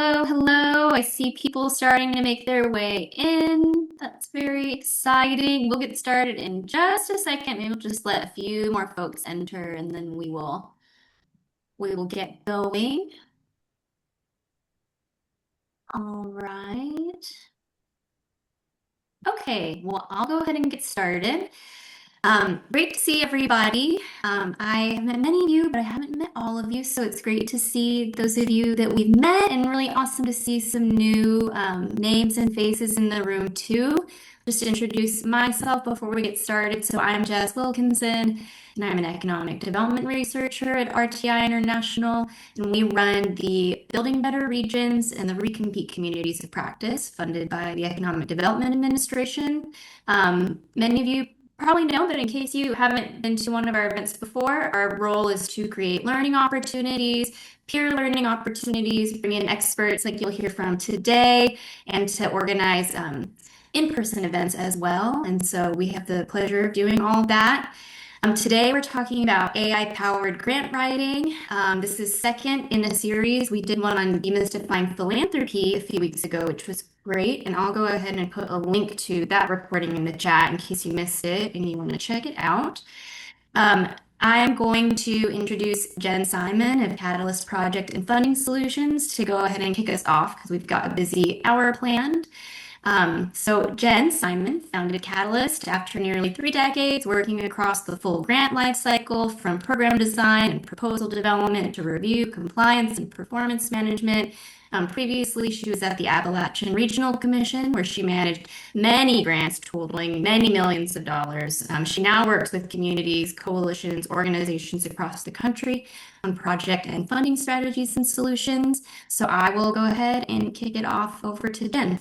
Hello, hello. I see people starting to make their way in. That's very exciting. We'll get started in just a second. Maybe we'll just let a few more folks enter and then we will get going. All right. Okay, well, I'll go ahead and get started. Great to see everybody. I have met many of you, but I haven't met all of you, so it's great to see those of you that we've met and really awesome to see some new names and faces in the room too. Just to introduce myself before we get started. So I'm Jess Wilkinson, and I'm an economic development researcher at RTI International, and we run the Building Better Regions and the Recompete Communities of Practice, funded by the Economic Development Administration. Many of you probably know, but in case you haven't been to one of our events before, our role is to create learning opportunities, peer learning opportunities, bring in experts like you'll hear from today, and to organize in-person events as well. And so we have the pleasure of doing all of that. Today we're talking about AI-powered grant writing. This is second in a series. We did one on demystifying philanthropy a few weeks ago, which was great. And I'll go ahead and put a link to that recording in the chat in case you missed it and you want to check it out. I'm going to introduce Jen Simon of Catalyst Project and Funding Solutions to go ahead and kick us off because we've got a busy hour planned. So Jen Simon founded Catalyst after nearly 3 decades working across the full grant lifecycle, from program design and proposal development to review, compliance, and performance management. Previously, she was at the Appalachian Regional Commission, where she managed many grants totaling many millions of dollars. She now works with communities, coalitions, organizations across the country on project and funding strategies and solutions. So I will go ahead and kick it off over to Jen.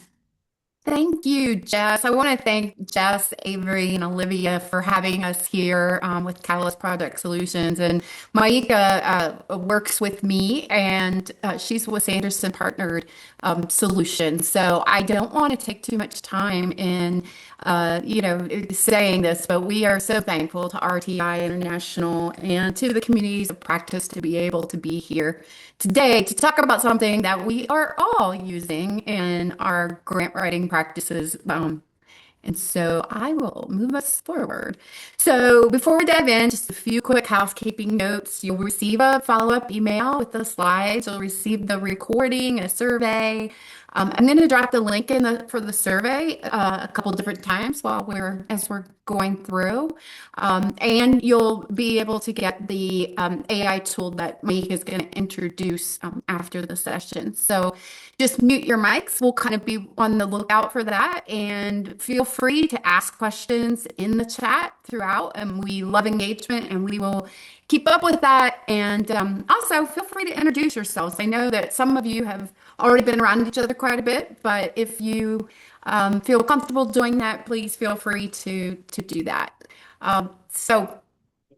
Thank you, Jess. I want to thank Jess, Avery, and Olivia for having us here with Catalyst Project Solutions. And Mieka works with me, and she's with Sanderson Partnered Solutions. So I don't want to take too much time in, saying this, but we are so thankful to RTI International and to the communities of practice to be able to be here today to talk about something that we are all using in our grant writing practices. And so I will move us forward. So before we dive in, just a few quick housekeeping notes. You'll receive a follow-up email with the slides. You'll receive the recording, a survey. I'm going to drop the link for the survey a couple different times as we're going through, and you'll be able to get the AI tool that Mieka is going to introduce after the session. So just mute your mics. We'll kind of be on the lookout for that, and feel free to ask questions in the chat throughout. And we love engagement, and we will keep up with that. And also feel free to introduce yourselves. I know that some of you have already been around each other quite a bit, but if you feel comfortable doing that, please feel free to do that. So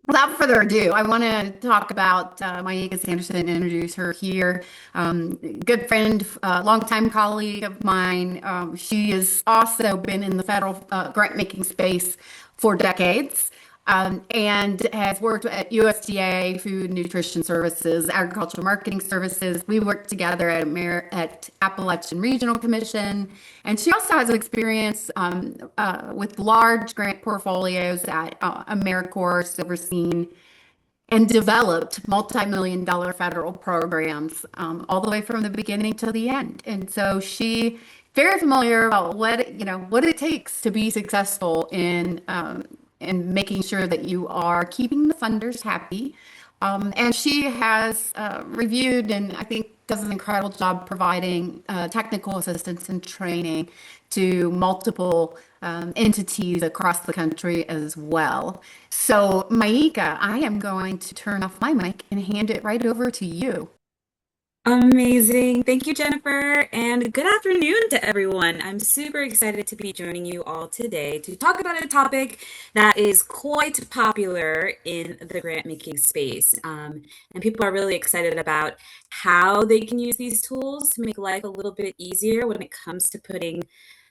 without further ado, I want to talk about Mieka Sanderson and introduce her here. Good friend, longtime colleague of mine. She has also been in the federal grant making space for decades. And has worked at USDA, Food and Nutrition Services, Agricultural Marketing Services. We worked together at Appalachian Regional Commission. And she also has experience with large grant portfolios at AmeriCorps, overseen and developed multi-million-dollar federal programs all the way from the beginning to the end. And so she very familiar about what it takes to be successful in making sure that you are keeping the funders happy. And she has reviewed and I think does an incredible job providing technical assistance and training to multiple entities across the country as well. So Mieka, I am going to turn off my mic and hand it right over to you. Amazing. Thank you, Jennifer, and good afternoon to everyone. I'm super excited to be joining you all today to talk about a topic that is quite popular in the grant making space. And people are really excited about how they can use these tools to make life a little bit easier when it comes to putting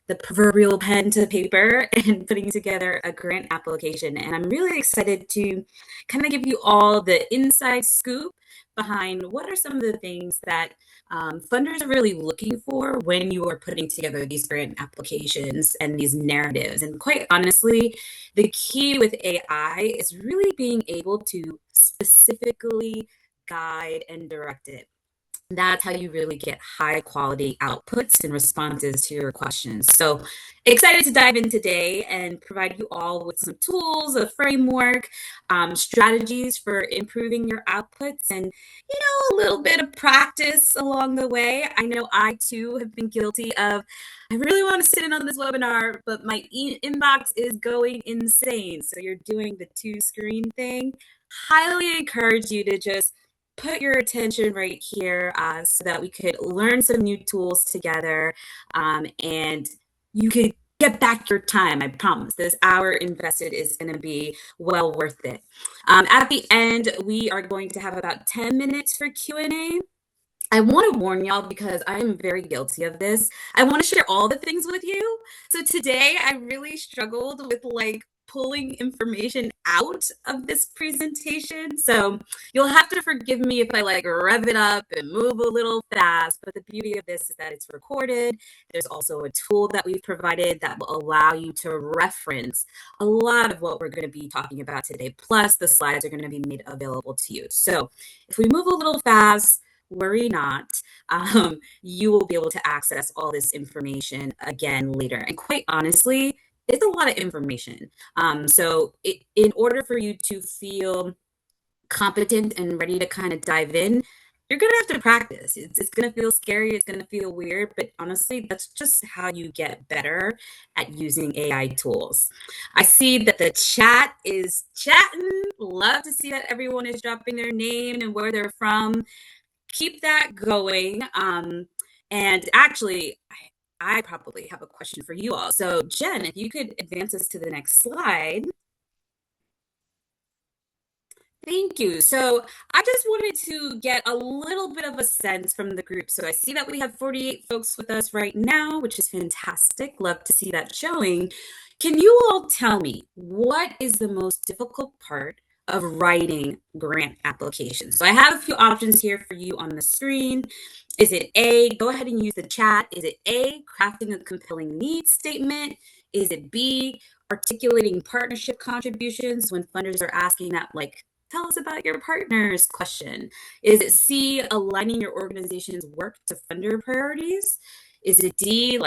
the proverbial pen to paper and putting together a grant application. And I'm really excited to kind of give you all the inside scoop behind what are some of the things that funders are really looking for when you are putting together these grant applications and these narratives. And quite honestly, the key with AI is really being able to specifically guide and direct it. That's how you really get high quality outputs and responses to your questions. So excited to dive in today and provide you all with some tools, a framework, strategies for improving your outputs, and a little bit of practice along the way. I know I too have been guilty of, I really want to sit in on this webinar, but my inbox is going insane. So you're doing the two screen thing. Highly encourage you to just put your attention right here so that we could learn some new tools together, and you could get back your time. I promise this hour invested is going to be well worth it. At the end, we are going to have about 10 minutes for Q&A. I want to warn y'all because I am very guilty of this. I want to share all the things with you. So today I really struggled with pulling information out of this presentation. So you'll have to forgive me if I rev it up and move a little fast. But the beauty of this is that it's recorded. There's also a tool that we've provided that will allow you to reference a lot of what we're going to be talking about today. Plus the slides are going to be made available to you. So if we move a little fast, worry not, you will be able to access all this information again later. And quite honestly, it's a lot of information. In order for you to feel competent and ready to kind of dive in, you're going to have to practice. It's going to feel scary. It's going to feel weird. But honestly, that's just how you get better at using AI tools. I see that the chat is chatting. Love to see that everyone is dropping their name and where they're from. Keep that going. And actually, I probably have a question for you all. So Jen, if you could advance us to the next slide. Thank you. So I just wanted to get a little bit of a sense from the group. So I see that we have 48 folks with us right now, which is fantastic. Love to see that showing. Can you all tell me what is the most difficult part of writing grant applications? So I have a few options here for you on the screen. Is it A, go ahead and use the chat. Is it A, crafting a compelling needs statement? Is it B, articulating partnership contributions when funders are asking that, tell us about your partners question? Is it C, aligning your organization's work to funder priorities? Is it D,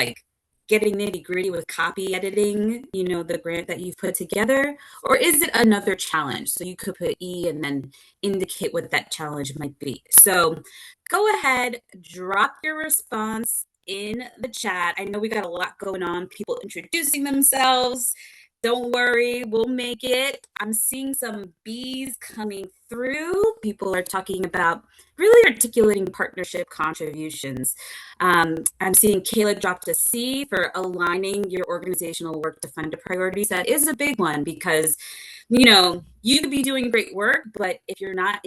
getting nitty gritty with copy editing, the grant that you've put together? Or is it another challenge? So you could put E and then indicate what that challenge might be. So go ahead, drop your response in the chat. I know we got a lot going on, people introducing themselves. Don't worry, we'll make it. I'm seeing some B's coming through. People are talking about really articulating partnership contributions. I'm seeing Kayla dropped a C for aligning your organizational work to fund priorities. That is a big one because, you could be doing great work, but if you're not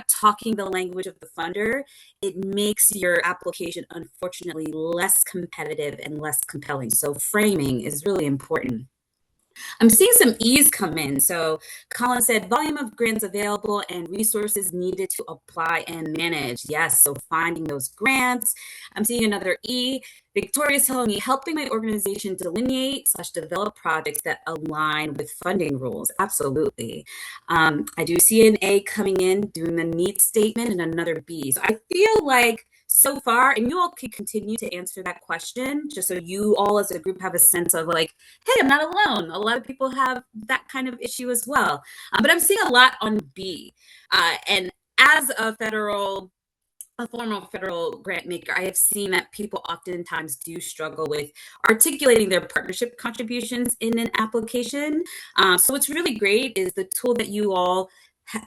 talking the language of the funder, it makes your application, unfortunately, less competitive and less compelling. So framing is really important. I'm seeing some E's come in. So Colin said, volume of grants available and resources needed to apply and manage. Yes, so finding those grants. I'm seeing another E. Victoria's telling me, helping my organization delineate/develop projects that align with funding rules. Absolutely. I do see an A coming in, doing the needs statement, and another B. So I feel like so far, and you all could continue to answer that question just so you all as a group have a sense of hey, I'm not alone. A lot of people have that kind of issue as well. But I'm seeing a lot on B. And as a former federal grant maker, I have seen that people oftentimes do struggle with articulating their partnership contributions in an application. So what's really great is the tool that you all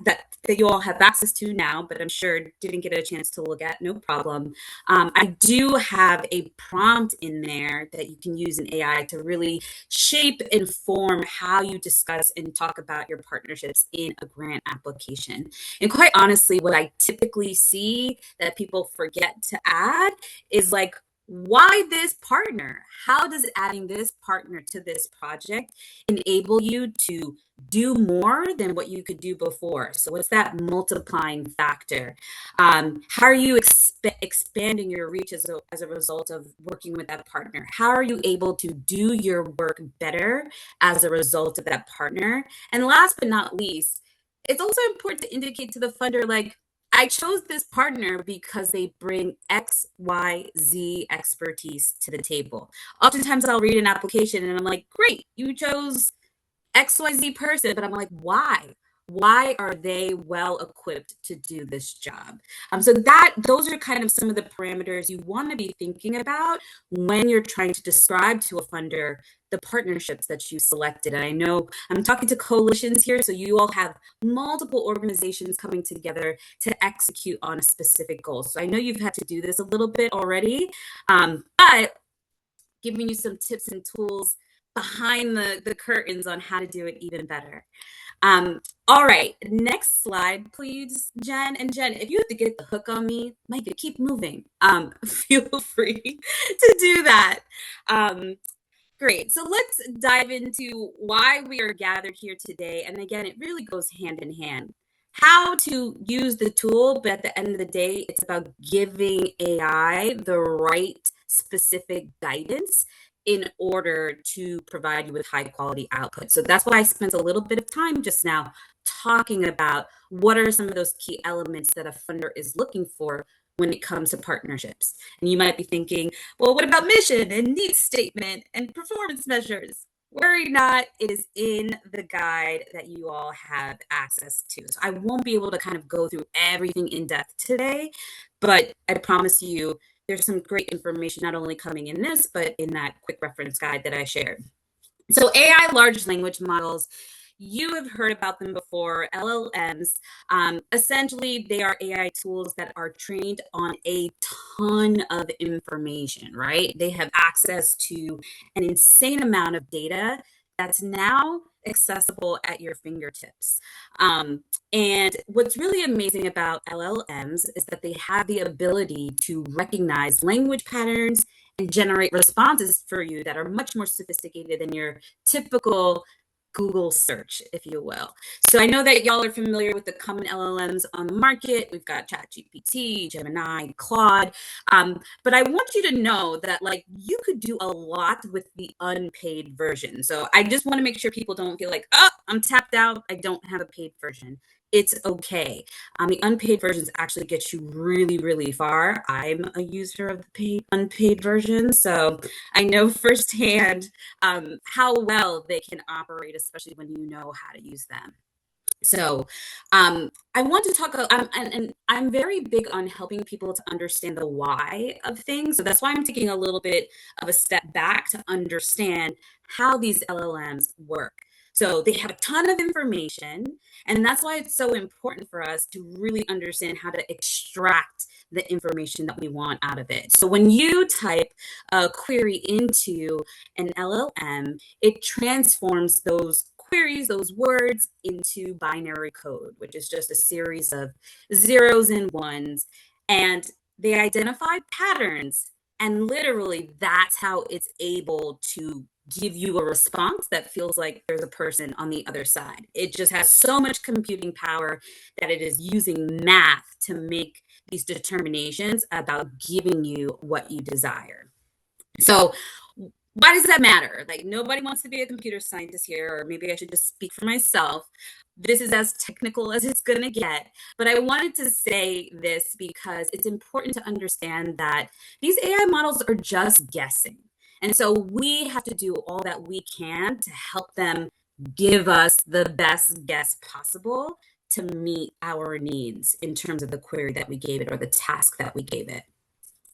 that you all have access to now, but I'm sure didn't get a chance to look at, no problem. I do have a prompt in there that you can use in AI to really shape and form how you discuss and talk about your partnerships in a grant application. And quite honestly, what I typically see that people forget to add is why this partner? How does adding this partner to this project enable you to do more than what you could do before? So what's that multiplying factor? How are you expanding your reach as a result of working with that partner? How are you able to do your work better as a result of that partner? And last but not least, it's also important to indicate to the funder, like, I chose this partner because they bring X, Y, Z expertise to the table. Oftentimes I'll read an application and I'm like, great, you chose XYZ person, but I'm like, why? Why are they well equipped to do this job? So those are kind of some of the parameters you want to be thinking about when you're trying to describe to a funder the partnerships that you selected. And I know I'm talking to coalitions here, so you all have multiple organizations coming together to execute on a specific goal. So I know you've had to do this a little bit already, but giving you some tips and tools behind the curtains on how to do it even better. All right, next slide, please, Jen. And Jen, if you have to get the hook on me, Mieka, keep moving. Feel free to do that. Great. So let's dive into why we are gathered here today. And again, it really goes hand in hand. How to use the tool, but at the end of the day, it's about giving AI the right specific guidance in order to provide you with high quality output. So that's why I spent a little bit of time just now talking about what are some of those key elements that a funder is looking for when it comes to partnerships. And you might be thinking, well, what about mission and needs statement and performance measures? Worry not, it is in the guide that you all have access to. So I won't be able to kind of go through everything in depth today, but I promise you there's some great information not only coming in this, but in that quick reference guide that I shared. So AI large language models, you have heard about them before, LLMs. Essentially, they are AI tools that are trained on a ton of information, right? They have access to an insane amount of data that's now accessible at your fingertips. And what's really amazing about LLMs is that they have the ability to recognize language patterns and generate responses for you that are much more sophisticated than your typical Google search, if you will. So I know that y'all are familiar with the common LLMs on the market. We've got ChatGPT, Gemini, Claude. But I want you to know that, like, you could do a lot with the unpaid version. So I just want to make sure people don't feel like, oh, I'm tapped out, I don't have a paid version. It's okay. The unpaid versions actually get you really, really far. I'm a user of the unpaid version, so I know firsthand how well they can operate, especially when you know how to use them. So I want to talk, and I'm very big on helping people to understand the why of things. So that's why I'm taking a little bit of a step back to understand how these LLMs work. So they have a ton of information, and that's why it's so important for us to really understand how to extract the information that we want out of it. So when you type a query into an LLM, it transforms those queries, those words, into binary code, which is just a series of zeros and ones. And they identify patterns. And literally, that's how it's able to give you a response that feels like there's a person on the other side. It just has so much computing power that it is using math to make these determinations about giving you what you desire. So why does that matter? Like, nobody wants to be a computer scientist here, or maybe I should just speak for myself. This is as technical as it's going to get. But I wanted to say this because it's important to understand that these AI models are just guessing. And so we have to do all that we can to help them give us the best guess possible to meet our needs in terms of the query that we gave it or the task that we gave it.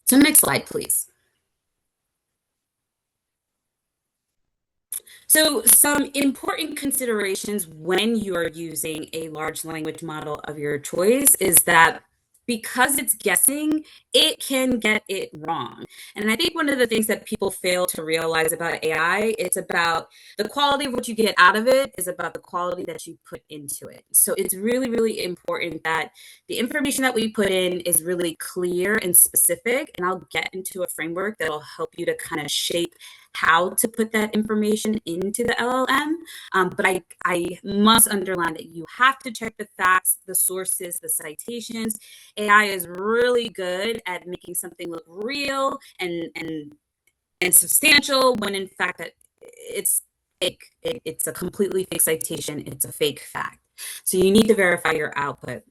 So next slide, please. So some important considerations when you are using a large language model of your choice is that because it's guessing, it can get it wrong. And I think one of the things that people fail to realize about AI, it's about the quality of what you get out of it is about the quality that you put into it. So it's really, really important that the information that we put in is really clear and specific. And I'll get into a framework that'll help you to kind of shape how to put that information into the LLM. But I must underline that you have to check the facts, the sources, the citations. AI is really good at making something look real and substantial when in fact that it's fake. It's a completely fake citation. It's a fake fact. So you need to verify your output.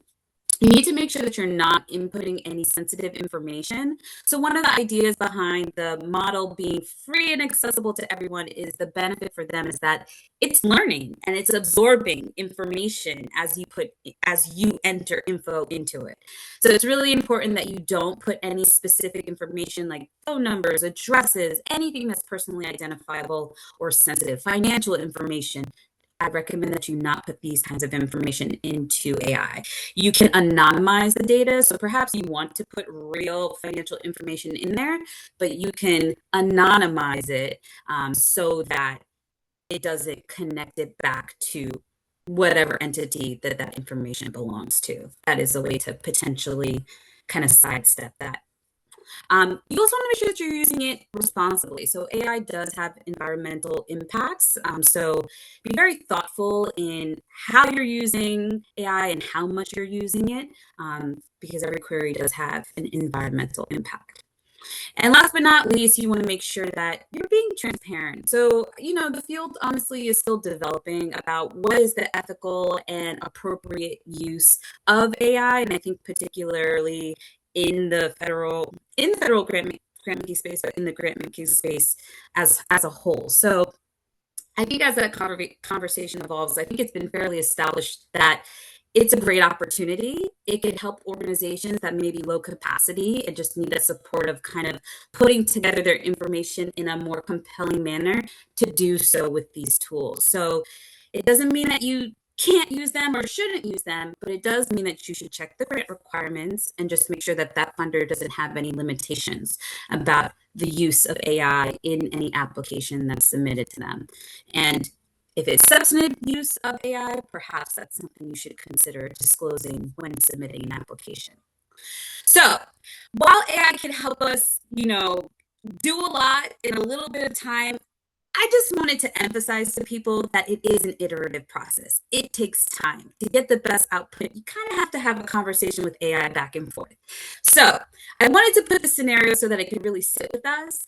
You need to make sure that you're not inputting any sensitive information. So one of the ideas behind the model being free and accessible to everyone is the benefit for them is that it's learning and it's absorbing information as you enter info into it. So it's really important that you don't put any specific information like phone numbers, addresses, anything that's personally identifiable or sensitive, financial information. I recommend that you not put these kinds of information into AI. You can anonymize the data. So perhaps you want to put real financial information in there, but you can anonymize it so that it doesn't connect it back to whatever entity that that information belongs to. That is a way to potentially kind of sidestep that. You also want to make sure that you're using it responsibly. So AI does have environmental impacts. So be very thoughtful in how you're using AI and how much you're using it, because every query does have an environmental impact. And last but not least, you want to make sure that you're being transparent. So, the field honestly is still developing about what is the ethical and appropriate use of AI. And I think particularly in the federal grant making space, but in the grant making space as a whole. So I think as that conversation evolves, I think it's been fairly established that it's a great opportunity. It could help organizations that may be low capacity and just need the support of kind of putting together their information in a more compelling manner to do so with these tools. So it doesn't mean that you can't use them or shouldn't use them, but it does mean that you should check the grant requirements and just make sure that that funder doesn't have any limitations about the use of AI in any application that's submitted to them. And if it's substantive use of AI, perhaps that's something you should consider disclosing when submitting an application. So while AI can help us, do a lot in a little bit of time, I just wanted to emphasize to people that it is an iterative process. It takes time to get the best output. You kind of have to have a conversation with AI back and forth. So I wanted to put the scenario so that it could really sit with us.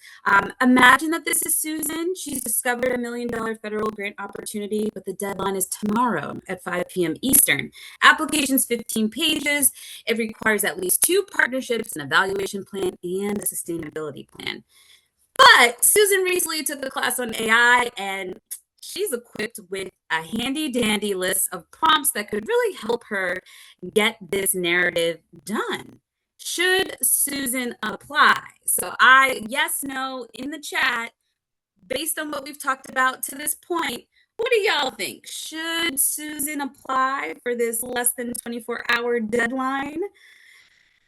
Imagine that this is Susan. She's discovered $1 million federal grant opportunity, but the deadline is tomorrow at 5 p.m. Eastern. Application's 15 pages. It requires at least 2 partnerships, an evaluation plan, and a sustainability plan. But Susan recently took a class on AI and she's equipped with a handy dandy list of prompts that could really help her get this narrative done. Should Susan apply? So yes, no in the chat, based on what we've talked about to this point, what do y'all think? Should Susan apply for this less than 24-hour deadline?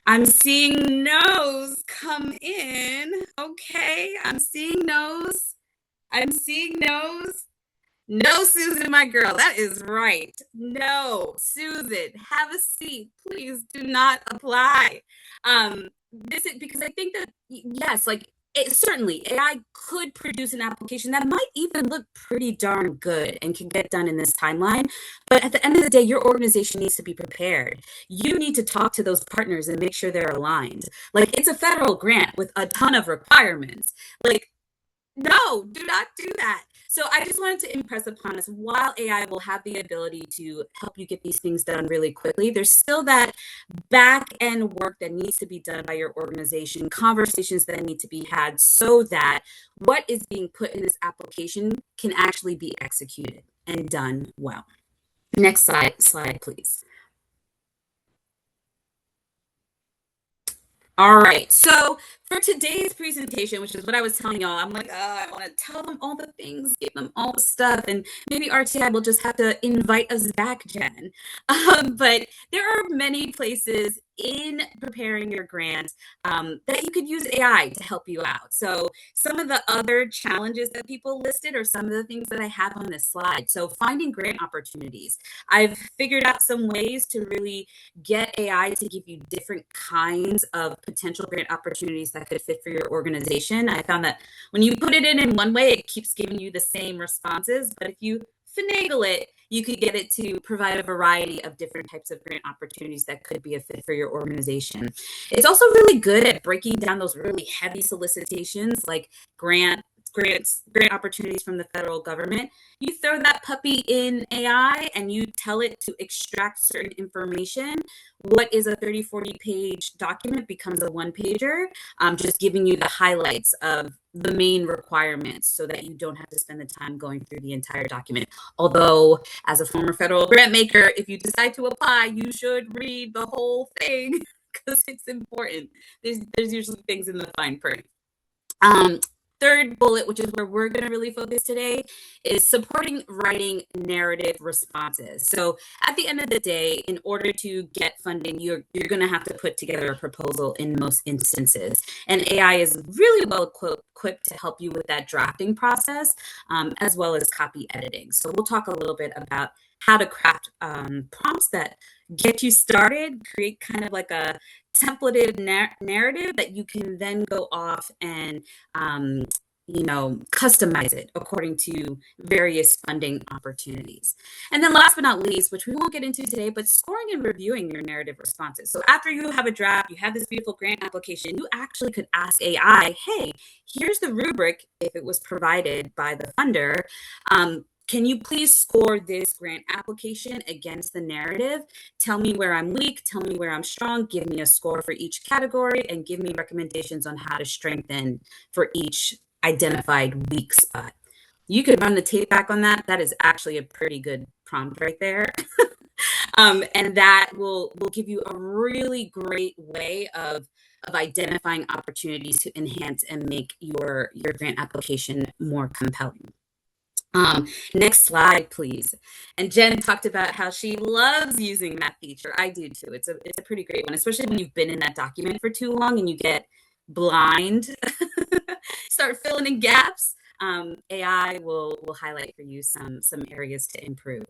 I'm seeing no's come in. Okay, I'm seeing no's. No, Susan, my girl, that is right. No, Susan, have a seat. Please do not apply. This is because I think that, yes, certainly AI could produce an application that might even look pretty darn good and can get done in this timeline. But at the end of the day, your organization needs to be prepared. You need to talk to those partners and make sure they're aligned. It's a federal grant with a ton of requirements. No, do not do that. So I just wanted to impress upon us, while AI will have the ability to help you get these things done really quickly, there's still that back end work that needs to be done by your organization, conversations that need to be had so that what is being put in this application can actually be executed and done well. Next slide, please. All right, so for today's presentation, which is what I was telling y'all, I'm like, I want to tell them all the things, give them all the stuff, and maybe RTI will just have to invite us back, Jen. But there are many places in preparing your grant that you could use AI to help you out. So some of the other challenges that people listed are some of the things that I have on this slide. So finding grant opportunities. I've figured out some ways to really get AI to give you different kinds of potential grant opportunities that could fit for your organization. I found that when you put it in one way, it keeps giving you the same responses. But if you finagle it, you could get it to provide a variety of different types of grant opportunities that could be a fit for your organization. It's also really good at breaking down those really heavy solicitations like grant opportunities from the federal government. You throw that puppy in AI and you tell it to extract certain information. What is a 30-40 page document becomes a one pager, just giving you the highlights of the main requirements so that you don't have to spend the time going through the entire document. Although, as a former federal grant maker, if you decide to apply, you should read the whole thing because it's important. There's usually things in the fine print. Third bullet, which is where we're going to really focus today, is supporting writing narrative responses. So at the end of the day, in order to get funding, you're going to have to put together a proposal in most instances. And AI is really well equipped to help you with that drafting process, as well as copy editing. So we'll talk a little bit about how to craft prompts that get you started, create kind of like a templated narrative that you can then go off and customize it according to various funding opportunities. And then last but not least, which we won't get into today, but scoring and reviewing your narrative responses. So after you have a draft, you have this beautiful grant application, you actually could ask AI, hey, here's the rubric if it was provided by the funder. Can you please score this grant application against the narrative? Tell me where I'm weak, tell me where I'm strong, give me a score for each category, and give me recommendations on how to strengthen for each identified weak spot. You could run the tape back on that. That is actually a pretty good prompt right there. And that will give you a really great way of identifying opportunities to enhance and make your grant application more compelling. Next slide, please. And Jen talked about how she loves using that feature. I do too. It's a pretty great one, especially when you've been in that document for too long and you get blind, start filling in gaps. AI will highlight for you some areas to improve.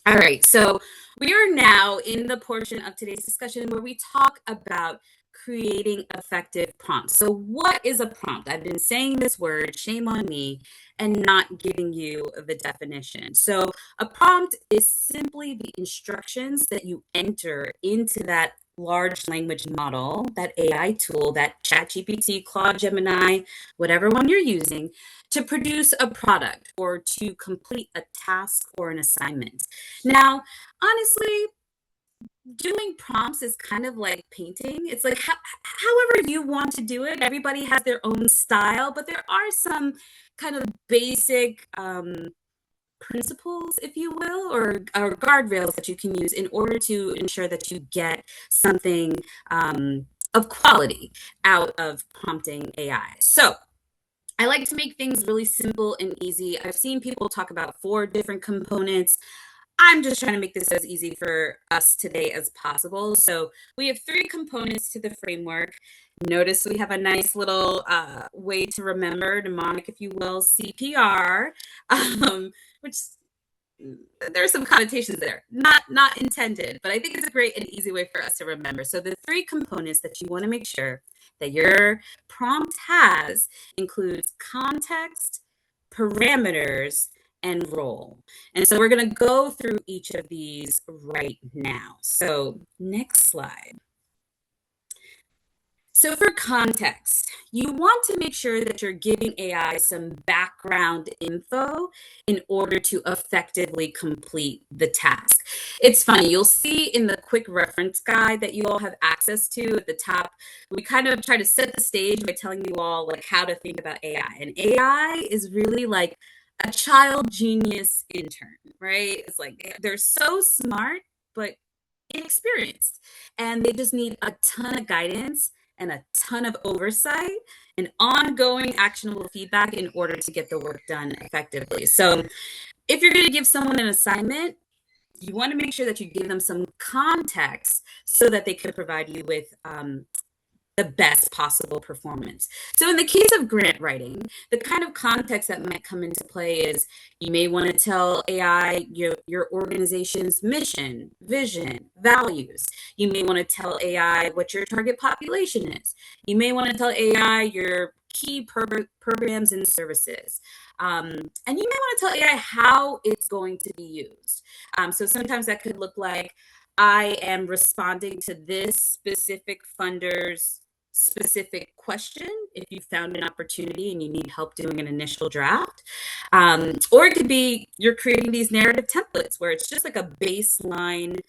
All right, so we are now in the portion of today's discussion where we talk about creating effective prompts. So what is a prompt? I've been saying this word, shame on me, and not giving you the definition. So a prompt is simply the instructions that you enter into that large language model, that AI tool, that ChatGPT, Claude, Gemini, whatever one you're using, to produce a product or to complete a task or an assignment. Now, honestly, doing prompts is kind of like painting. It's like however you want to do it. Everybody has their own style, but there are some kind of basic principles, if you will, or guardrails that you can use in order to ensure that you get something of quality out of prompting AI. So I like to make things really simple and easy. I've seen people talk about 4 different components. I'm just trying to make this as easy for us today as possible. So we have 3 components to the framework. Notice we have a nice little way to remember, mnemonic, if you will, CPR, which there's some connotations there, not intended, but I think it's a great and easy way for us to remember. So the 3 components that you want to make sure that your prompt has includes context, parameters, and role. And so we're going to go through each of these right now. So next slide. So for context, you want to make sure that you're giving AI some background info in order to effectively complete the task. It's funny, you'll see in the quick reference guide that you all have access to at the top, we kind of try to set the stage by telling you all like how to think about AI. And AI is really like a child genius intern, right? It's like they're so smart, but inexperienced, and they just need a ton of guidance and a ton of oversight and ongoing actionable feedback in order to get the work done effectively. So if you're going to give someone an assignment, you want to make sure that you give them some context so that they can provide you with the best possible performance. So in the case of grant writing, the kind of context that might come into play is you may want to tell AI your organization's mission, vision, values. You may want to tell AI what your target population is. You may want to tell AI your key programs and services. And you may want to tell AI how it's going to be used. So sometimes that could look like, I am responding to this specific funder's specific question if you found an opportunity and you need help doing an initial draft. Or it could be you're creating these narrative templates where it's just like a baseline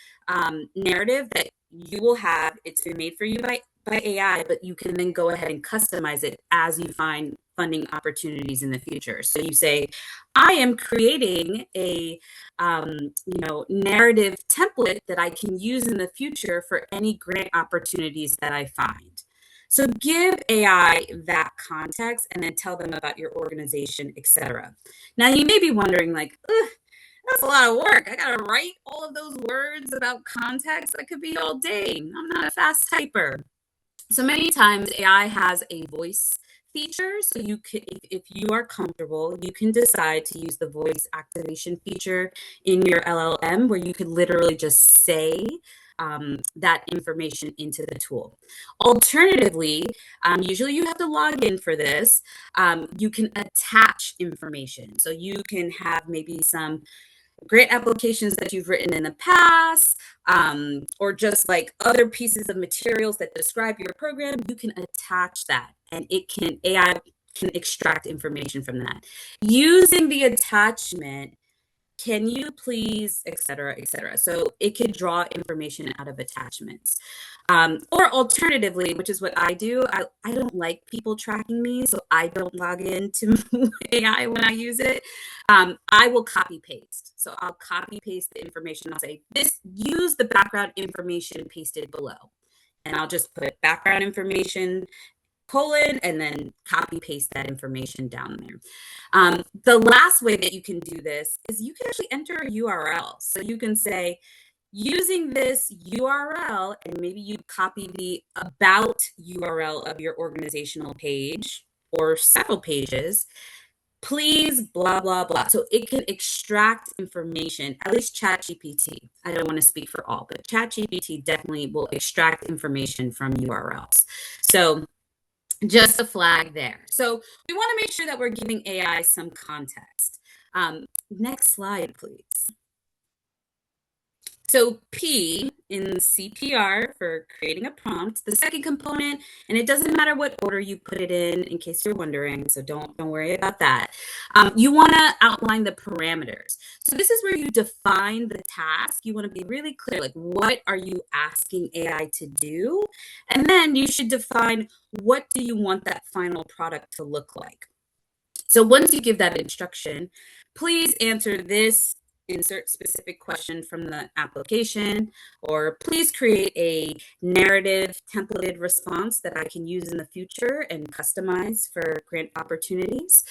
narrative that you will have. It's been made for you by AI, but you can then go ahead and customize it as you find funding opportunities in the future. So you say, I am creating a narrative template that I can use in the future for any grant opportunities that I find. So give AI that context and then tell them about your organization, etc. Now you may be wondering, like, that's a lot of work. I gotta write all of those words about context. That could be all day. I'm not a fast typer. So many times AI has a voice feature. So you could, if you are comfortable, you can decide to use the voice activation feature in your LLM where you could literally just say that information into the tool. Alternatively, usually you have to log in for this. You can attach information. So you can have maybe some grant applications that you've written in the past, or just like other pieces of materials that describe your program. You can attach that and AI can extract information from that. Using the attachment, can you please, et cetera, et cetera. So it could draw information out of attachments. Or alternatively, which is what I do, I don't like people tracking me, so I don't log into AI when I use it. I will copy paste. So I'll copy paste the information. I'll say, use the background information pasted below. And I'll just put background information, colon, and then copy paste that information down there. The last way that you can do this is you can actually enter a URL. So you can say, using this URL, and maybe you copy the about URL of your organizational page or several pages, please blah, blah, blah. So it can extract information, at least ChatGPT. I don't want to speak for all, but ChatGPT definitely will extract information from URLs. So just a flag there. So we want to make sure that we're giving AI some context. Next slide, please. So P in CPR for creating a prompt, the second component, and it doesn't matter what order you put it in case you're wondering, so don't worry about that. You want to outline the parameters. So this is where you define the task. You want to be really clear, like what are you asking AI to do? And then you should define what do you want that final product to look like. So once you give that instruction, please answer this insert specific question from the application, or please create a narrative templated response that I can use in the future and customize for grant opportunities.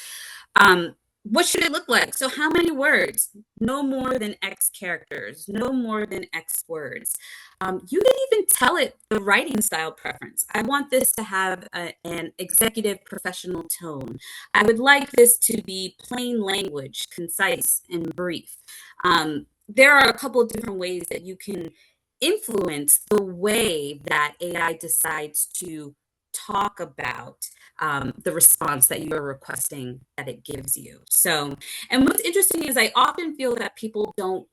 What should it look like? So how many words? No more than X characters, no more than X words. You can even tell it the writing style preference. I want this to have an executive professional tone. I would like this to be plain language, concise and brief. There are a couple of different ways that you can influence the way that AI decides to talk about the response that you are requesting that it gives you. So, and what's interesting is I often feel that people don't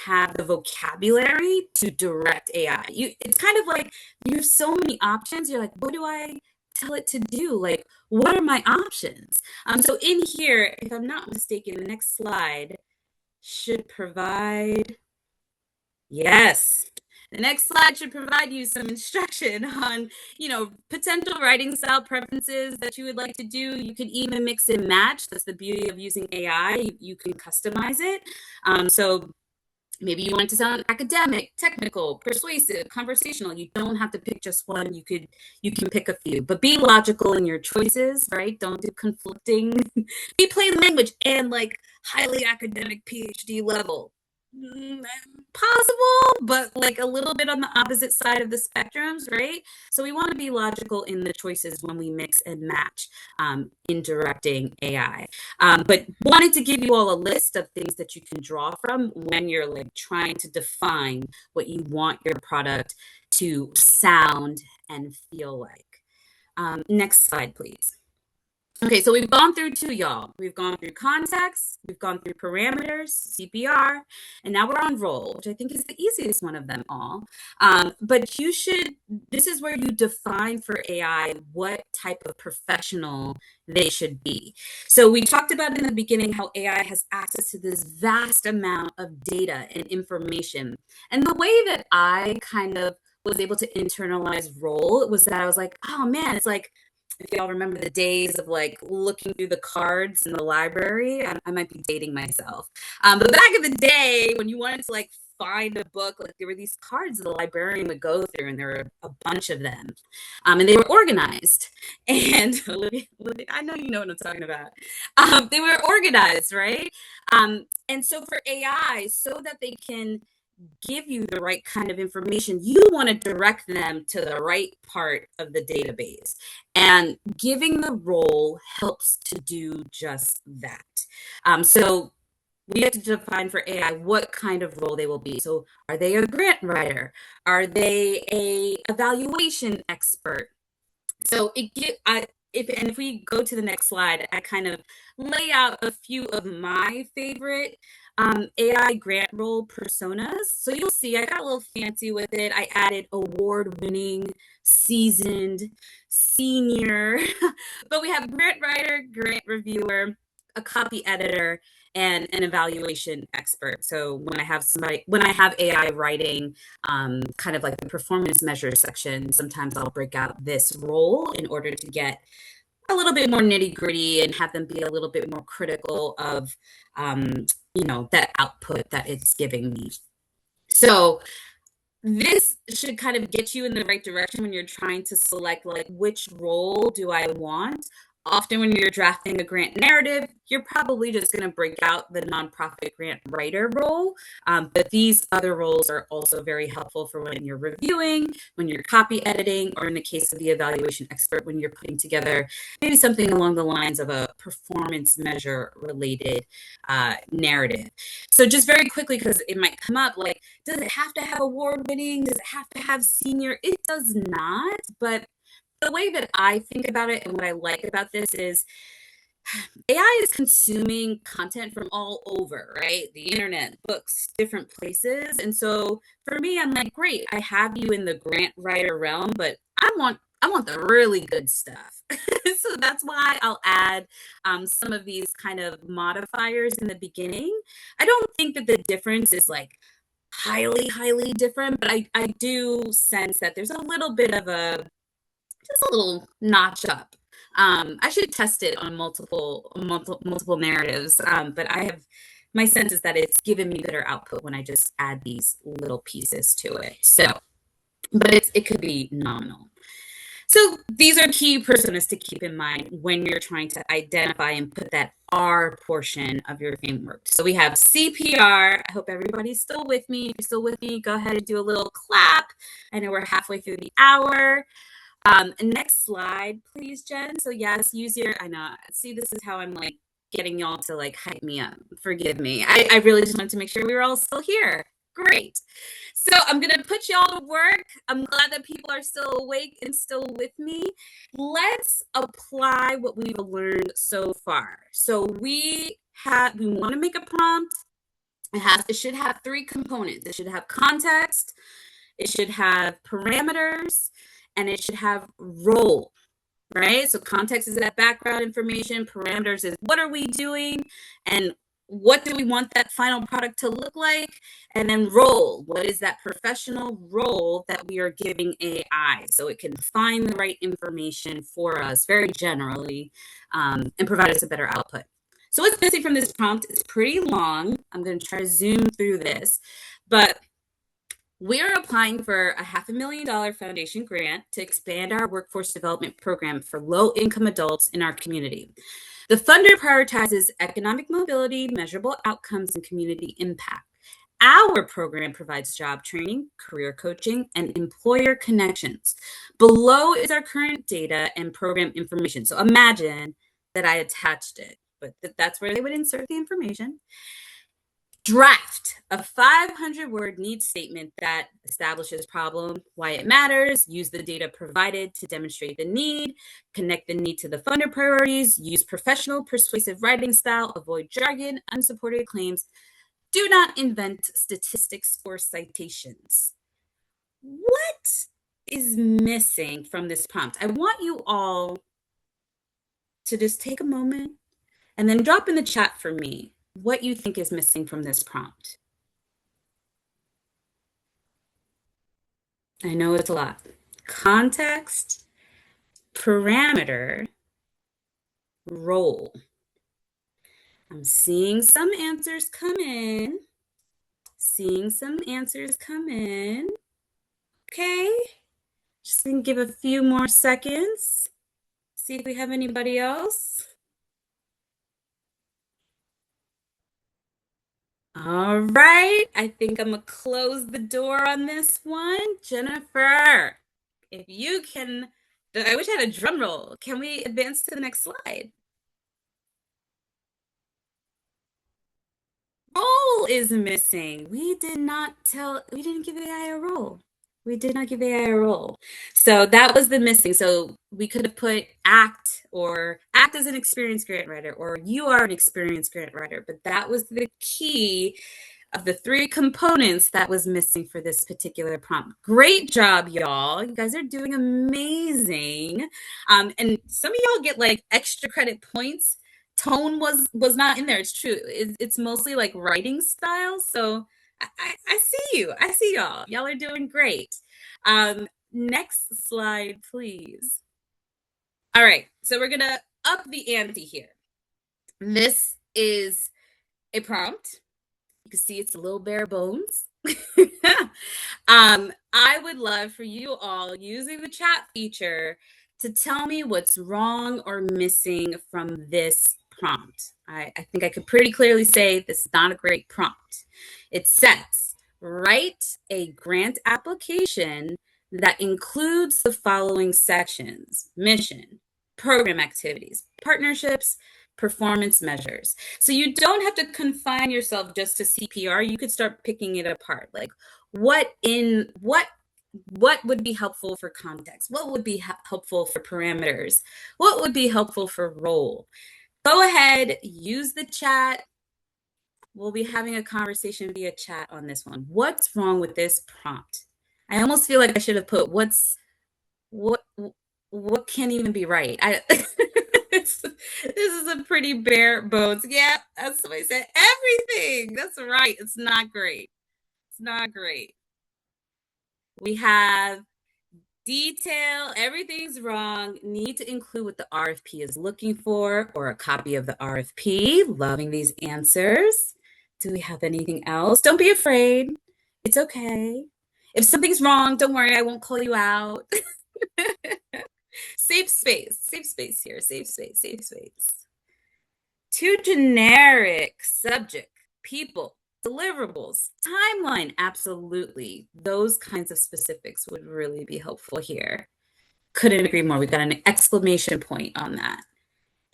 have the vocabulary to direct AI. It's kind of like you have so many options. You're like, what do I tell it to do? Like, what are my options? So in here, if I'm not mistaken, the next slide should provide, yes. The next slide should provide you some instruction on, potential writing style preferences that you would like to do. You can even mix and match. That's the beauty of using AI. You can customize it. So Maybe you want it to sound academic, technical, persuasive, conversational. You don't have to pick just one. You can pick a few, but be logical in your choices, right? Don't do conflicting. Be plain language and like highly academic PhD level. Possible, but like a little bit on the opposite side of the spectrums, right? So we want to be logical in the choices when we mix and match in directing AI. But wanted to give you all a list of things that you can draw from when you're like trying to define what you want your product to sound and feel like. Next slide, please. Okay, so we've gone through two, y'all. We've gone through context, we've gone through parameters, CPR, and now we're on role, which I think is the easiest one of them all. But this is where you define for AI what type of professional they should be. So we talked about in the beginning how AI has access to this vast amount of data and information. And the way that I kind of was able to internalize role was that I was like, oh man, it's like, if y'all remember the days of like looking through the cards in the library, I might be dating myself. But back in the day when you wanted to like find a book, like there were these cards that the librarian would go through, and there were a bunch of them, and they were organized. And Olivia, I know you know what I'm talking about. They were organized, right? And so for AI, so that they can give you the right kind of information, you want to direct them to the right part of the database. And giving the role helps to do just that. So we have to define for AI what kind of role they will be. So are they a grant writer? Are they a evaluation expert? So if we go to the next slide, I kind of lay out a few of my favorite AI grant role personas. So you'll see I got a little fancy with it. I added award-winning, seasoned, senior, but we have grant writer, grant reviewer, a copy editor, and an evaluation expert. So when I have AI writing kind of like the performance measure section, sometimes I'll break out this role in order to get a little bit more nitty gritty and have them be a little bit more critical of, that output that it's giving me. So this should kind of get you in the right direction when you're trying to select like which role do I want. Often when you're drafting a grant narrative, you're probably just going to break out the nonprofit grant writer role. But these other roles are also very helpful for when you're reviewing, when you're copy editing, or in the case of the evaluation expert, when you're putting together maybe something along the lines of a performance measure related narrative. So just very quickly, because it might come up, like, does it have to have award winning? Does it have to have senior? It does not, but the way that I think about it and what I like about this is AI is consuming content from all over, right? The internet, books, different places. And so for me, I'm like, great, I have you in the grant writer realm, but I want the really good stuff. So that's why I'll add some of these kind of modifiers in the beginning. I don't think that the difference is like highly different, but I do sense that there's a little bit of just a little notch up. I should test it on multiple narratives, but my sense is that it's given me better output when I just add these little pieces to it. So, but it could be nominal. So these are key personas to keep in mind when you're trying to identify and put that R portion of your framework. So we have CPR. I hope everybody's still with me. If you're still with me, go ahead and do a little clap. I know we're halfway through the hour. Next slide, please, Jen. So yes, I know, see, this is how I'm like getting y'all to like hype me up. Forgive me. I really just wanted to make sure we were all still here. Great. So I'm going to put y'all to work. I'm glad that people are still awake and still with me. Let's apply what we've learned so far. So we want to make a prompt. It should have 3 components. It should have context, it should have parameters, and it should have role, right? So context is that background information. Parameters is what are we doing and what do we want that final product to look like? And then role, what is that professional role that we are giving AI so it can find the right information for us very generally and provide us a better output. So what's missing from this prompt is pretty long. I'm going to try to zoom through this, but we're applying for a $500,000 foundation grant to expand our workforce development program for low-income adults in our community. The funder prioritizes economic mobility, measurable outcomes, and community impact. Our program provides job training, career coaching, and employer connections. Below is our current data and program information. So imagine that I attached it, but that's where they would insert the information. Draft a 500-word needs statement that establishes problem, why it matters, use the data provided to demonstrate the need, connect the need to the funder priorities, use professional, persuasive writing style, avoid jargon, unsupported claims, do not invent statistics or citations. What is missing from this prompt? I want you all to just take a moment and then drop in the chat for me what you think is missing from this prompt. I know it's a lot. Context, parameter, role. I'm seeing some answers come in. Okay. Just gonna give a few more seconds. See if we have anybody else. All right, I think I'm gonna close the door on this one. Jennifer, if you can, I wish I had a drum roll. Can we advance to the next slide? Role is missing. We didn't give AI a role. We did not give AI a role. So that was the missing. So we could have put act or act as an experienced grant writer, or you are an experienced grant writer, but that was the key of the 3 components that was missing for this particular prompt. Great job, y'all. You guys are doing amazing. And some of y'all get like extra credit points. Tone was not in there. It's true. It's mostly like writing style. So I see you. I see y'all. Y'all are doing great. Next slide, please. All right. So we're going to up the ante here. This is a prompt. You can see it's a little bare bones. I would love for you all, using the chat feature, to tell me what's wrong or missing from this prompt. I think I could pretty clearly say this is not a great prompt. It says, write a grant application that includes the following sections: mission, program activities, partnerships, performance measures. So you don't have to confine yourself just to CPR. You could start picking it apart. Like what would be helpful for context? What would be helpful for parameters? What would be helpful for role? Go ahead, use the chat. We'll be having a conversation via chat on this one. What's wrong with this prompt? I almost feel like I should have put what can't even be right. This is a pretty bare bones. Yeah, that's what I said. Everything. That's right. It's not great. It's not great. We have detail. Everything's wrong. Need to include what the RFP is looking for, or a copy of the RFP. Loving these answers. Do we have anything else? Don't be afraid. It's okay. If something's wrong, don't worry. I won't call you out. Safe space here. Safe space. Too generic. Subject, people, deliverables, timeline. Absolutely. Those kinds of specifics would really be helpful here. Couldn't agree more. We've got an exclamation point on that.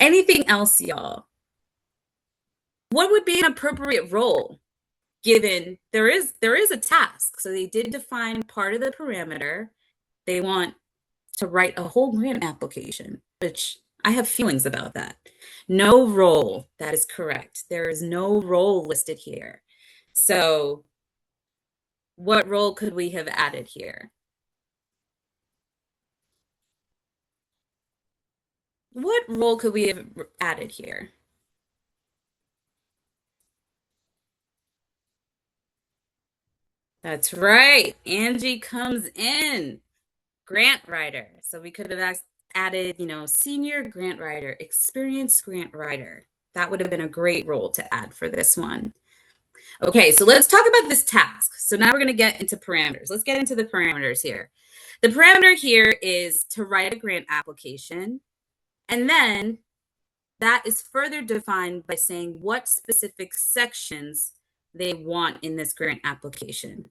Anything else, y'all? What would be an appropriate role given there is a task? So they did define part of the parameter. They want to write a whole grant application, which I have feelings about that. No role. That is correct. There is no role listed here. So what role could we have added here? What role could we have added here? That's right. Angie comes in. Grant writer. So we could have added, senior grant writer, experienced grant writer. That would have been a great role to add for this one. Okay, so let's talk about this task. So now we're going to get into parameters. Let's get into the parameters here. The parameter here is to write a grant application, and then that is further defined by saying what specific sections they want in this grant application.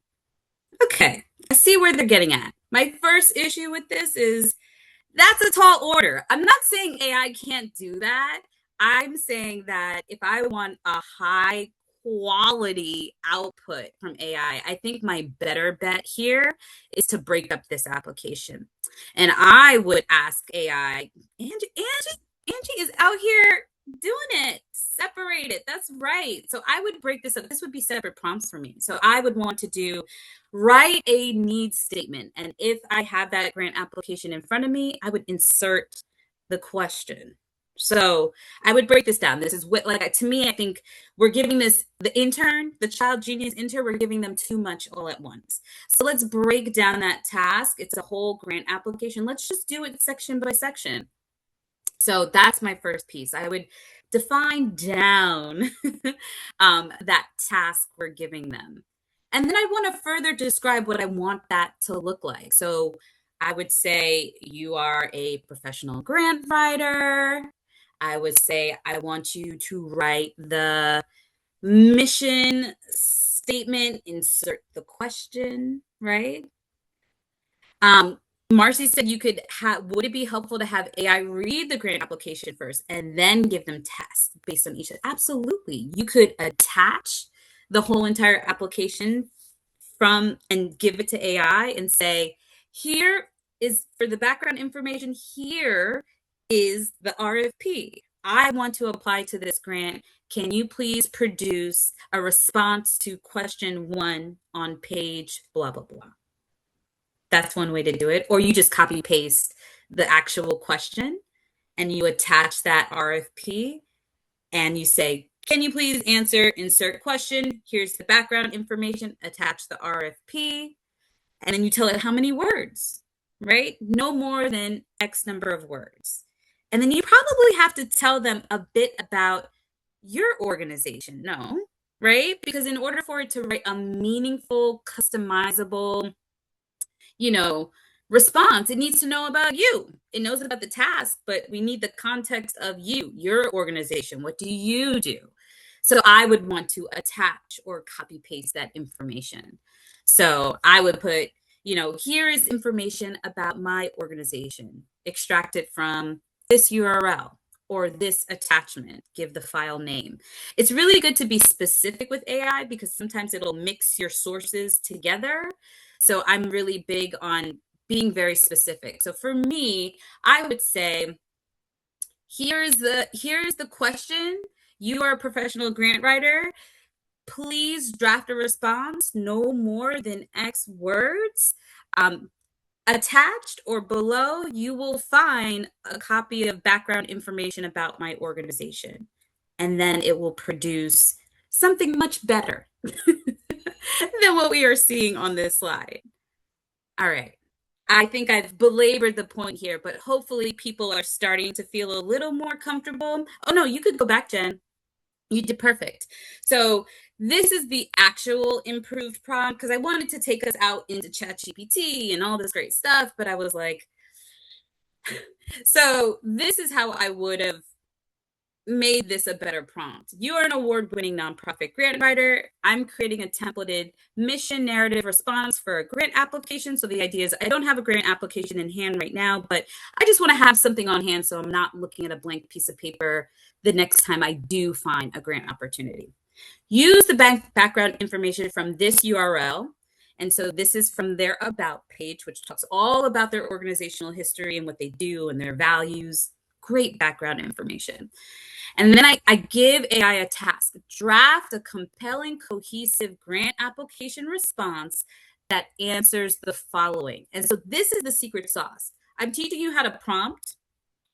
Okay, I see where they're getting at. My first issue with this is that's a tall order. I'm not saying AI can't do that. I'm saying that if I want a high quality output from AI, I think my better bet here is to break up this application. And I would ask AI, Angie is out here doing it. Separate it. That's right. So I would break this up. This would be separate prompts for me. So I would want to write a needs statement. And if I have that grant application in front of me, I would insert the question. So I would break this down. This is what, like, to me, I think we're giving the child genius intern, we're giving them too much all at once. So let's break down that task. It's a whole grant application. Let's just do it section by section. So that's my first piece. I would define down that task we're giving them. And then I want to further describe what I want that to look like. So I would say you are a professional grant writer. I would say I want you to write the mission statement, insert the question, right? Marcy said would it be helpful to have AI read the grant application first and then give them tests based on each? Absolutely. You could attach the whole entire application and give it to AI and say, here is for the background information, here is the RFP. I want to apply to this grant. Can you please produce a response to question 1 on page blah, blah, blah. That's one way to do it. Or you just copy paste the actual question and you attach that RFP and you say, can you please answer, insert question, here's the background information, attach the RFP, and then you tell it how many words, right? No more than X number of words. And then you probably have to tell them a bit about your organization, right? Because in order for it to write a meaningful, customizable, response, it needs to know about you. It knows about the task, but we need the context of you, your organization. What do you do? So I would want to attach or copy paste that information. So I would put, here is information about my organization, extract it from this URL or this attachment, give the file name. It's really good to be specific with AI because sometimes it'll mix your sources together. So I'm really big on being very specific. So for me, I would say, here's the question. You are a professional grant writer. Please draft a response, no more than X words. Attached or below, you will find a copy of background information about my organization. And then it will produce something much better than what we are seeing on this slide. All right. I think I've belabored the point here, but hopefully people are starting to feel a little more comfortable. Oh, no, you could go back, Jen. You did perfect. So this is the actual improved prompt because I wanted to take us out into ChatGPT and all this great stuff, but I was like, so this is how I would have made this a better prompt. You are an award-winning nonprofit grant writer. I'm creating a templated mission narrative response for a grant application. So the idea is I don't have a grant application in hand right now, but I just want to have something on hand so I'm not looking at a blank piece of paper the next time I do find a grant opportunity. Use the background information from this URL. And so this is from their About page, which talks all about their organizational history and what they do and their values. Great background information. And then I give AI a task. Draft a compelling, cohesive grant application response that answers the following. And so this is the secret sauce. I'm teaching you how to prompt.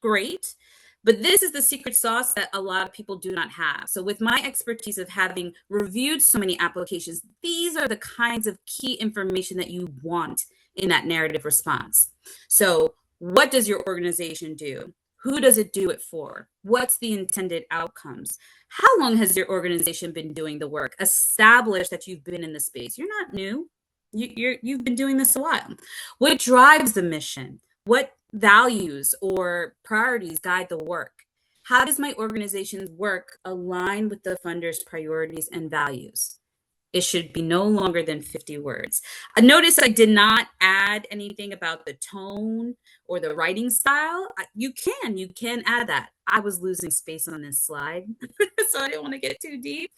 Great. But this is the secret sauce that a lot of people do not have. So with my expertise of having reviewed so many applications, these are the kinds of key information that you want in that narrative response. So what does your organization do? Who does it do it for? What's the intended outcomes? How long has your organization been doing the work? Establish that you've been in the space. You're not new. You've been doing this a while. What drives the mission? What values or priorities guide the work? How does my organization's work align with the funder's priorities and values? It should be no longer than 50 words. Notice I did not add anything about the tone or the writing style. You can add that. I was losing space on this slide, so I didn't want to get too deep.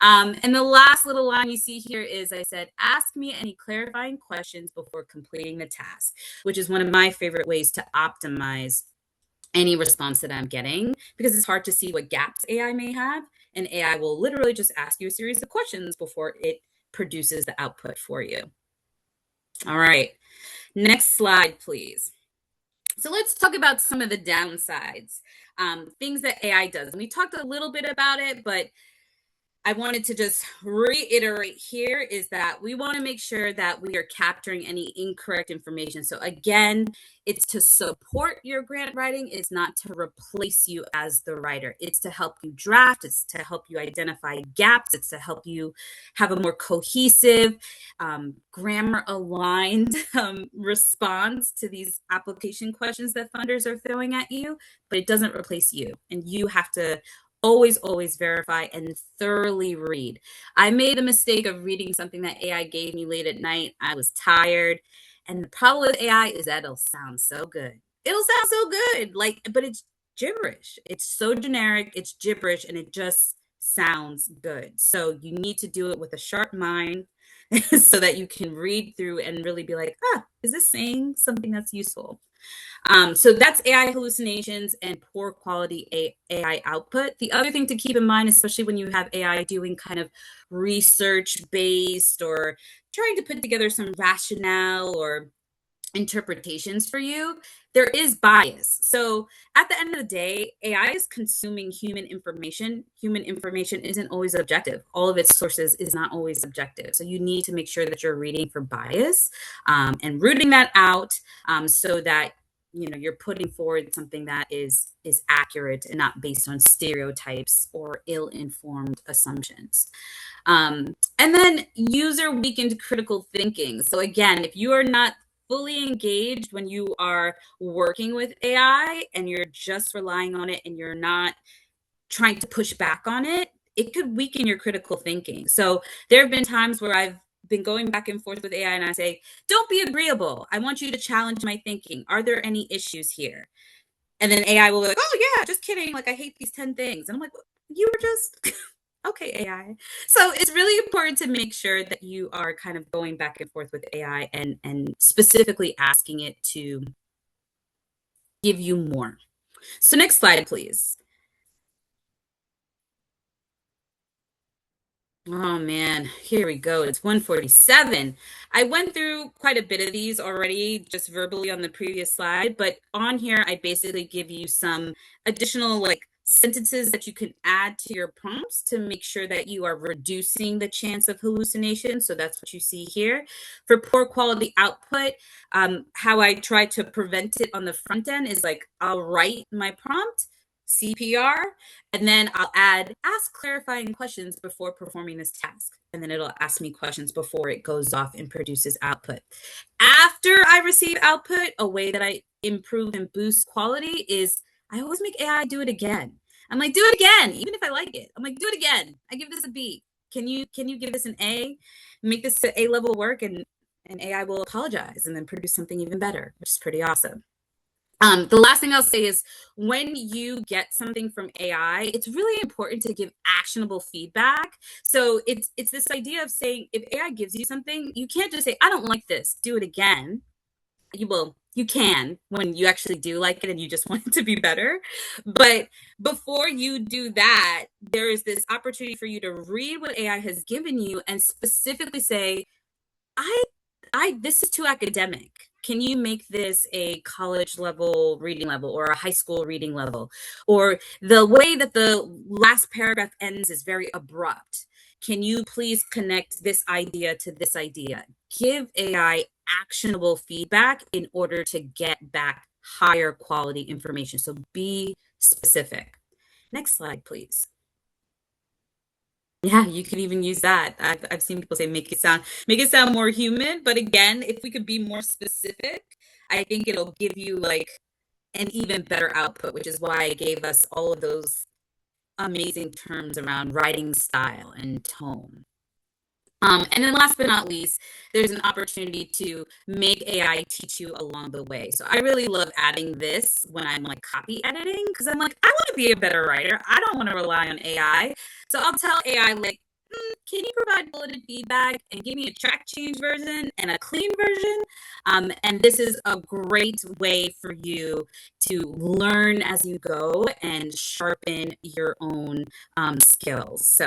And the last little line you see here is I said, ask me any clarifying questions before completing the task, which is one of my favorite ways to optimize any response that I'm getting, because it's hard to see what gaps AI may have. And AI will literally just ask you a series of questions before it produces the output for you. All right, next slide, please. So let's talk about some of the downsides, things that AI does. And we talked a little bit about it, but I wanted to just reiterate here is that we want to make sure that we are capturing any incorrect information. So again, it's to support your grant writing. It's not to replace you as the writer. It's to help you draft. It's to help you identify gaps. It's to help you have a more cohesive, grammar-aligned response to these application questions that funders are throwing at you, but it doesn't replace you. And you have to always verify and thoroughly read. I made the mistake of reading something that AI gave me late at night. I was tired. And the problem with AI is that it'll sound so good. It'll sound so good, but it's gibberish. It's so generic, it's gibberish, and it just sounds good. So you need to do it with a sharp mind so that you can read through and really be like, is this saying something that's useful? So that's AI hallucinations and poor quality AI output. The other thing to keep in mind, especially when you have AI doing kind of research-based or trying to put together some rationale or interpretations for you, there is bias. So at the end of the day, AI is consuming human information. Human information isn't always objective. All of its sources is not always objective. So you need to make sure that you're reading for bias and rooting that out so that you're putting forward something that is accurate and not based on stereotypes or ill-informed assumptions. And then user weakened critical thinking. So again, if you are not fully engaged when you are working with AI and you're just relying on it and you're not trying to push back on it, it could weaken your critical thinking. So there have been times where I've been going back and forth with AI and I say, don't be agreeable. I want you to challenge my thinking. Are there any issues here? And then AI will be like, oh yeah, just kidding. Like I hate these 10 things. And I'm like, you were just, okay, AI. So it's really important to make sure that you are kind of going back and forth with AI and specifically asking it to give you more. So next slide, please. Oh man, here we go. It's 147. I went through quite a bit of these already, just verbally on the previous slide, but on here, I basically give you some additional sentences that you can add to your prompts to make sure that you are reducing the chance of hallucination. So that's what you see here. For poor quality output, how I try to prevent it on the front end is I'll write my prompt, CPR, and then I'll ask clarifying questions before performing this task. And then it'll ask me questions before it goes off and produces output. After I receive output, a way that I improve and boost quality is I always make AI do it again. I'm like, do it again, even if I like it. I'm like, do it again. I give this a B. Can you give this an A? Make this an A-level work, and AI will apologize and then produce something even better, which is pretty awesome. The last thing I'll say is when you get something from AI, it's really important to give actionable feedback. So it's this idea of saying, if AI gives you something, you can't just say, I don't like this, do it again. You can when you actually do like it and you just want it to be better. But before you do that, there is this opportunity for you to read what AI has given you and specifically say, this is too academic. Can you make this a college level reading level or a high school reading level? Or the way that the last paragraph ends is very abrupt. Can you please connect this idea to this idea? Give AI actionable feedback in order to get back higher quality information. So be specific. Next slide, please. Yeah, you can even use that. I've seen people say make it sound more human. But again, if we could be more specific, I think it'll give you like an even better output, which is why I gave us all of those amazing terms around writing style and tone. And then last but not least, there's an opportunity to make AI teach you along the way. So I really love adding this when I'm like copy editing because I'm like, I want to be a better writer. I don't want to rely on AI. So I'll tell AI like, can you provide bulleted feedback and give me a track change version and a clean version? And this is a great way for you to learn as you go and sharpen your own skills. So